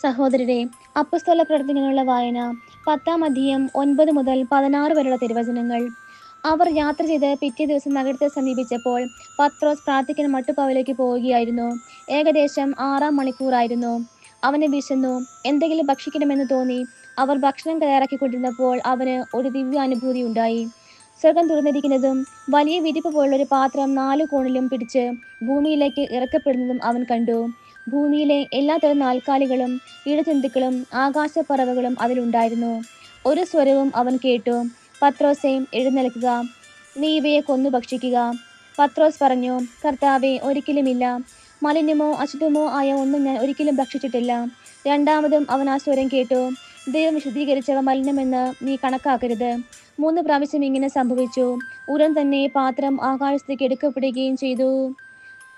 സഹോദരരെ, അപ്പസ്തോല പ്രവർത്തനങ്ങളുള്ള വായന 10-ാം അധ്യായം 9 മുതൽ 16 വരെയുള്ള തിരുവചനങ്ങൾ. അവർ യാത്ര ചെയ്ത് പിറ്റേ ദിവസം നഗരത്തെ സമീപിച്ചപ്പോൾ പത്രോസ് പ്രാർത്ഥിക്കാൻ മട്ടുപ്പാവിലേക്ക് പോവുകയായിരുന്നു. ഏകദേശം 6-ാം മണിക്കൂറായിരുന്നു. അവന് വിശന്നു, എന്തെങ്കിലും ഭക്ഷിക്കണമെന്ന് തോന്നി. അവർ ഭക്ഷണം തയ്യാറാക്കിക്കൊണ്ടിരുന്നപ്പോൾ അവന് ഒരു ദിവ്യാനുഭൂതി ഉണ്ടായി. സ്വർഗം തുറന്നിരിക്കുന്നതും വലിയ വിരിപ്പ് പോലുള്ളൊരു പാത്രം 4 കോണിലും പിടിച്ച് ഭൂമിയിലേക്ക് ഇറക്കപ്പെടുന്നതും അവൻ കണ്ടു. ഭൂമിയിലെ എല്ലാത്തരം നാൽക്കാലികളും ഇഴജന്തുക്കളും ആകാശപ്പറവകളും അതിലുണ്ടായിരുന്നു. ഒരു സ്വരവും അവൻ കേട്ടു, പത്രോസേ, എഴുന്നേൽക്കുക, നീ ഇവയെ കൊന്നു ഭക്ഷിക്കുക. പത്രോസ് പറഞ്ഞു, കർത്താവേ, ഒരിക്കലുമില്ല. മലിനമോ അശുദ്ധമോ ആയ ഒന്നും ഞാൻ ഒരിക്കലും ഭക്ഷിച്ചിട്ടില്ല. രണ്ടാമതും അവൻ ആ സ്വരം കേട്ടു, ദൈവം വിശുദ്ധീകരിച്ചവ മലിനമെന്ന് നീ കണക്കാക്കരുത്. 3 പ്രാവശ്യം ഇങ്ങനെ സംഭവിച്ചു. ഉടൻ തന്നെ പാത്രം ആകാശത്തേക്ക് എടുക്കപ്പെടുകയും ചെയ്തു.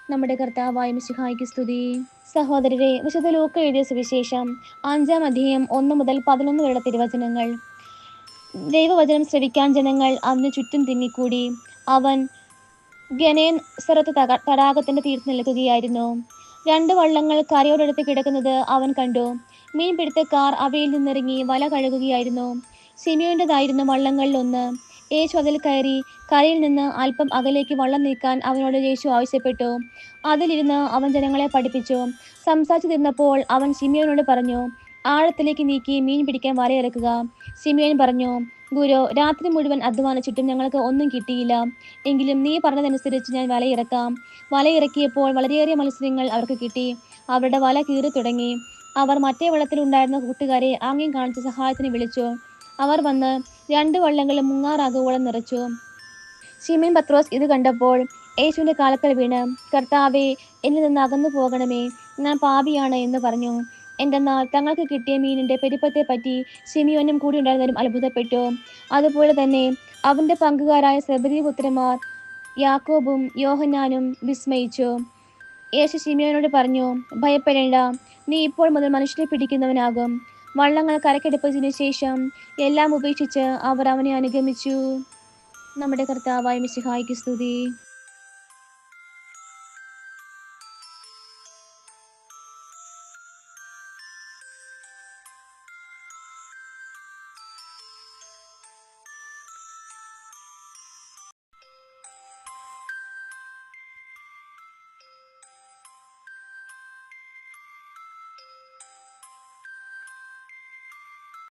നമ്മുടെ കർത്താവായ മിശിഹായ്ക്ക് സ്തുതി. സഹോദരരെ, വിശുദ്ധ ലൂക്ക എഴുതിയ സുവിശേഷം 5-ാം അധ്യായം 1 മുതൽ 11 വരെയുള്ള തിരുവചനങ്ങൾ. ദൈവവചനം ശ്രവിക്കാൻ ജനങ്ങൾ അവന് ചുറ്റും തിങ്ങിക്കൂടി. അവൻ ഗനേസറത്ത് തടാകത്തിന്റെ തീരത്ത് നിൽക്കുകയായിരുന്നു. 2 വള്ളങ്ങൾ കരയോടടുത്ത് കിടക്കുന്നത് അവൻ കണ്ടു. മീൻപിടുത്തക്കാർ അവയിൽ നിന്നിറങ്ങി വല കഴുകുകയായിരുന്നു. ശിമിയോന്റേതായിരുന്നു വള്ളങ്ങളിലൊന്ന്. യേശു അതിൽ കയറി കരയിൽ നിന്ന് അല്പം അകലേക്ക് വള്ളം നീക്കാൻ അവനോട് യേശു ആവശ്യപ്പെട്ടു. അതിലിരുന്ന് അവൻ ജനങ്ങളെ പഠിപ്പിച്ചു. സംസാരിച്ചു തീർന്നപ്പോൾ അവൻ ശിമിയോനോട് പറഞ്ഞു, ആഴത്തിലേക്ക് നീക്കി മീൻ പിടിക്കാൻ വലയിറക്കുക. ശിമിയോൻ പറഞ്ഞു, ഗുരു, രാത്രി മുഴുവൻ അധ്വാനിച്ചിട്ടും ഞങ്ങൾക്ക് ഒന്നും കിട്ടിയില്ല. എങ്കിലും നീ പറഞ്ഞതനുസരിച്ച് ഞാൻ വലയിറക്കാം. വലയിറക്കിയപ്പോൾ വളരെയേറെ മത്സ്യങ്ങൾ അവർക്ക് കിട്ടി. അവരുടെ വല കീറി തുടങ്ങി. അവർ മറ്റേ വള്ളത്തിൽ ഉണ്ടായിരുന്ന കൂട്ടുകാരെ ആംഗ്യം കാണിച്ച് സഹായത്തിന് വിളിച്ചു. അവർ വന്ന് 2 വള്ളങ്ങളും മുങ്ങാറാകുവോളം നിറച്ചു. ശിമോൻ പത്രോസ് ഇത് കണ്ടപ്പോൾ യേശുവിന്റെ കാൽക്കൽ വീണ്, കർത്താവേ, എന്നിൽ നിന്ന് അകന്നു പോകണമേ, ഞാൻ പാപിയാണ് എന്ന് പറഞ്ഞു. എന്തെന്നാൽ തങ്ങൾക്ക് കിട്ടിയ മീനിന്റെ പെരുപ്പത്തെപ്പറ്റി ശിമിയോനും കൂടി ഉണ്ടായിരുന്നവരും അത്ഭുതപ്പെട്ടു. അതുപോലെ തന്നെ അവന്റെ പങ്കുകാരായ സെബെദീപുത്രന്മാർ യാക്കോബും യോഹന്നാനും വിസ്മയിച്ചു. യേശു ശിമിയോനോട് പറഞ്ഞു, ഭയപ്പെടേണ്ട, നീ ഇപ്പോൾ മുതൽ മനുഷ്യരെ പിടിക്കുന്നവനാകും. വള്ളങ്ങൾ കരക്കെടുപ്പതിനു ശേഷം എല്ലാം ഉപേക്ഷിച്ച് അവർ അവനെ അനുഗമിച്ചു. നമ്മുടെ കർത്താവായ മിശിഹായ്ക്ക് സ്തുതി.